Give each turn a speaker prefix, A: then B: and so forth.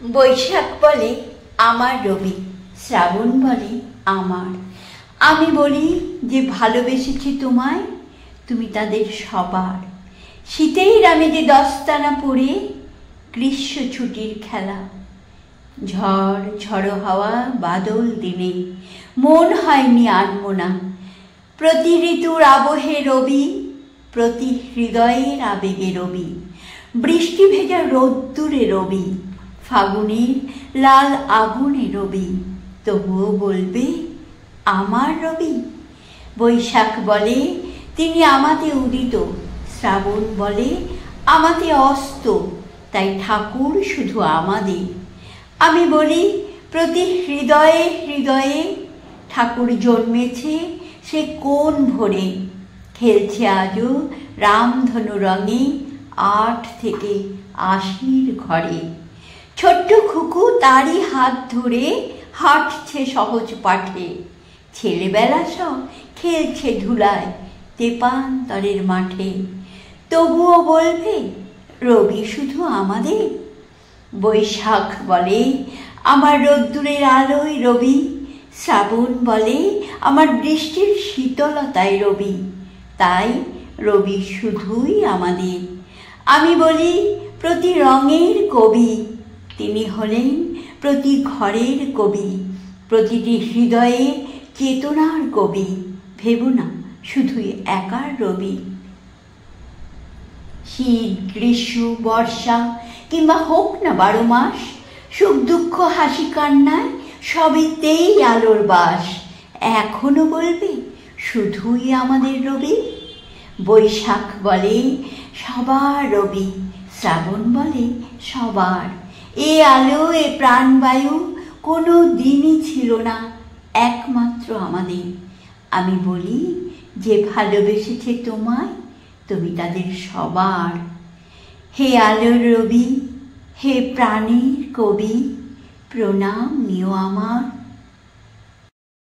A: বৈশাখ বলে আমার রবি, শ্রাবণ বলে আমার। আমি বলি যে ভালোবেসেছি তোমায়, তুমি তাদের সবার। শীতের আমি যে দস্তানা পরে, গ্রীষ্ম ছুটির খেলা। ঝড় ঝড়ো হাওয়া বাদল দিনে মন হয়নি আনমনা। প্রতি ঋতুর আবহে রবি, প্রতি হৃদয়ের আবেগে রবি। বৃষ্টি ভেজা রোদ্দুরে রবি, ফাগুনের লাল আগুনে রবি। তবুও বলবে আমার রবি। বৈশাখ বলে তিনি আমাতে উদিত, শ্রাবণ বলে আমাতে অস্ত। তাই ঠাকুর শুধু আমাদের। আমি বলি প্রতি হৃদয়ে হৃদয়ে ঠাকুর জন্মেছে সে কোন ভোরে। খেলছে আজও রামধনু রঙে 8 থেকে 80 ঘরে। ছোট্ট খুকু তারই হাত ধরে হাঁটছে সহজ পাঠে। ছেলেবেলা সব খেলছে ধুলায় তেপান্তরের মাঠে। তবুও বলবে রবি শুধু আমাদের। বৈশাখ বলে আমার রোদ্দুরের আলোয় রবি, শ্রাবণ বলে আমার বৃষ্টির শীতলতায় রবি। তাই রবি শুধুই আমাদের। আমি বলি প্রতি রঙের কবি, তিনি হলেন প্রতি ঘরের কবি, প্রতিটি হৃদয়ে চেতনার কবি। ভেবো না শুধুই একার রবি। শীত গ্রীষ্ম বর্ষা কিংবা হোক না 12 মাস, সুখ দুঃখ হাসি কান্নায় সবেতেই আলোর বাস। এখনো বলবে শুধুই আমাদের রবি। বৈশাখ বলে সবার রবি, শ্রাবণ বলে সবার। এ আলো এ প্রাণবায়ু কোনো দিনই ছিল না একমাত্র আমাদের। আমি বলি যে ভালোবেসেছে তোমায়, তুমি তাদের সবার। হে আলোর রবি, হে প্রাণের কবি, প্রণাম নিও আমার।